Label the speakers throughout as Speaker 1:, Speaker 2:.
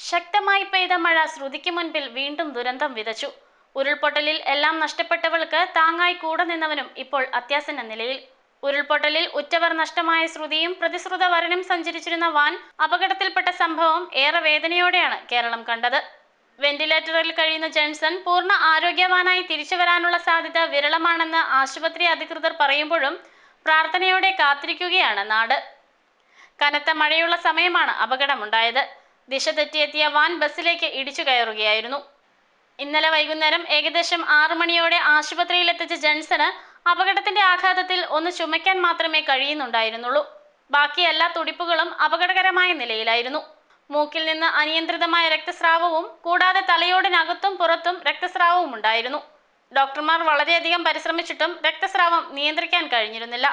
Speaker 1: ശക്തമായി പെയ്ത മഴ ശ്രുതിക്ക് മുൻപിൽ വീണ്ടും ദുരന്തം വിതച്ചു. ഉരുൾപൊട്ടലിൽ എല്ലാം നഷ്ടപ്പെട്ടവൾക്ക് താങ്ങായി കൂടെ നിന്നവനും ഇപ്പോൾ അത്യാസന്ന നിലയിൽ. ഉരുൾപൊട്ടലിൽ ഉറ്റവർ നഷ്ടമായ ശ്രുതിയും പ്രതിശ്രുത വരനും സഞ്ചരിച്ചിരുന്ന വാൻ അപകടത്തിൽപ്പെട്ട സംഭവം ഏറെ വേദനയോടെയാണ് കേരളം കണ്ടത്. വെന്റിലേറ്ററിൽ കഴിയുന്ന ജെൻസൺ പൂർണ്ണ ആരോഗ്യവാനായി തിരിച്ചു വരാനുള്ള സാധ്യത വിരളമാണെന്ന് ആശുപത്രി അധികൃതർ പറയുമ്പോഴും പ്രാർത്ഥനയോടെ കാത്തിരിക്കുകയാണ് നാട്. കനത്ത മഴയുള്ള സമയമാണ് അപകടമുണ്ടായത്. ദിശ തെറ്റിയെത്തിയ വാൻ ബസ്സിലേക്ക് ഇടിച്ചു കയറുകയായിരുന്നു. ഇന്നലെ വൈകുന്നേരം ഏകദേശം 6 മണിയോടെ ആശുപത്രിയിൽ എത്തിച്ച ജെൻസന് അപകടത്തിന്റെ ആഘാതത്തിൽ ഒന്ന് ചുമയ്ക്കാൻ മാത്രമേ കഴിയുന്നുണ്ടായിരുന്നുള്ളൂ. ബാക്കി എല്ലാ തുടിപ്പുകളും അപകടകരമായ നിലയിലായിരുന്നു. മൂക്കിൽ നിന്ന് അനിയന്ത്രിതമായ രക്തസ്രാവവും കൂടാതെ തലയോടിനകത്തും പുറത്തും രക്തസ്രാവവും ഉണ്ടായിരുന്നു. ഡോക്ടർമാർ വളരെയധികം പരിശ്രമിച്ചിട്ടും രക്തസ്രാവം നിയന്ത്രിക്കാൻ കഴിഞ്ഞിരുന്നില്ല.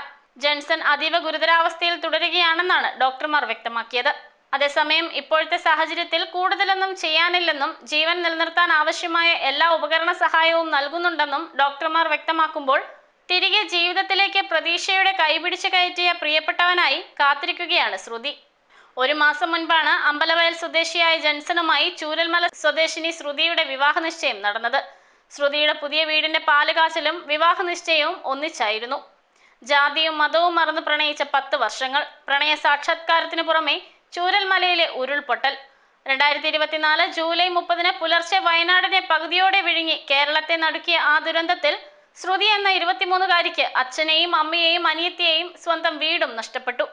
Speaker 1: ജെൻസൺ അതീവ ഗുരുതരാവസ്ഥയിൽ തുടരുകയാണെന്നാണ് ഡോക്ടർമാർ വ്യക്തമാക്കിയത്. അതേസമയം ഇപ്പോഴത്തെ സാഹചര്യത്തിൽ കൂടുതലൊന്നും ചെയ്യാനില്ലെന്നും ജീവൻ നിലനിർത്താൻ ആവശ്യമായ എല്ലാ ഉപകരണ സഹായവും നൽകുന്നുണ്ടെന്നും ഡോക്ടർമാർ വ്യക്തമാക്കുമ്പോൾ തിരികെ ജീവിതത്തിലേക്ക് പ്രതീക്ഷയുടെ കൈപിടിച്ചു കയറ്റിയ പ്രിയപ്പെട്ടവനായി കാത്തിരിക്കുകയാണ് ശ്രുതി. 1 മാസം മുൻപാണ് അമ്പലവയൽ സ്വദേശിയായ ജെൻസണുമായി ചൂരൽമല സ്വദേശിനി ശ്രുതിയുടെ വിവാഹ നിശ്ചയം നടന്നത്. ശ്രുതിയുടെ പുതിയ വീടിന്റെ പാലുകാച്ചലും വിവാഹ നിശ്ചയവും ഒന്നിച്ചായിരുന്നു. ജാതിയും മതവും മറന്ന് പ്രണയിച്ച 10 വർഷങ്ങൾ. പ്രണയ സാക്ഷാത്കാരത്തിന് പുറമെ ചൂരൽമലയിലെ ഉരുൾപൊട്ടൽ. 2024 ജൂലൈ 30 പുലർച്ചെ വയനാടിനെ പകുതിയോടെ വിഴുങ്ങി കേരളത്തെ നടുക്കിയ ആ ദുരന്തത്തിൽ ശ്രുതി എന്ന 23-കാരിക്ക് അച്ഛനെയും അമ്മയെയും അനിയത്തിയെയും സ്വന്തം വീടും നഷ്ടപ്പെട്ടു.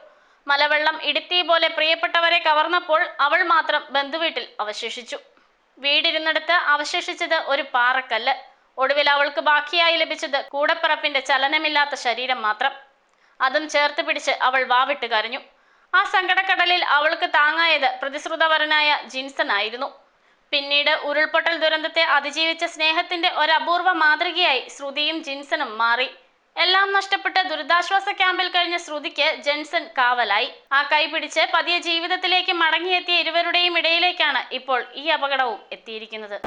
Speaker 1: മലവെള്ളം ഇടുത്തി പോലെ പ്രിയപ്പെട്ടവരെ കവർന്നപ്പോൾ അവൾ മാത്രം ബന്ധുവീട്ടിൽ അവശേഷിച്ചു. വീടിരുന്നിടത്ത് അവശേഷിച്ചത് ഒരു പാറക്കല്ല്. ഒടുവിൽ അവൾക്ക് ബാക്കിയായി ലഭിച്ചത് കൂടപ്പിറപ്പിന്റെ ചലനമില്ലാത്ത ശരീരം മാത്രം. അതും ചേർത്ത് പിടിച്ച് അവൾ വാവിട്ട് കരഞ്ഞു. ആ സങ്കടക്കടലിൽ അവൾക്ക് താങ്ങായത് പ്രതിശ്രുതവരനായ ജിൻസൺ ആയിരുന്നു. പിന്നീട് ഉരുൾപൊട്ടൽ ദുരന്തത്തെ അതിജീവിച്ച സ്നേഹത്തിന്റെ ഒരപൂർവ മാതൃകയായി ശ്രുതിയും ജിൻസണും മാറി. എല്ലാം നഷ്ടപ്പെട്ട് ദുരിതാശ്വാസ ക്യാമ്പിൽ കഴിഞ്ഞ ശ്രുതിക്ക് ജെൻസൺ കാവലായി. ആ കൈ പിടിച്ച് പതിയെ ജീവിതത്തിലേക്ക് മടങ്ങിയെത്തിയ ഇരുവരുടെയും ഇടയിലേക്കാണ് ഇപ്പോൾ ഈ അപകടവും എത്തിയിരിക്കുന്നത്.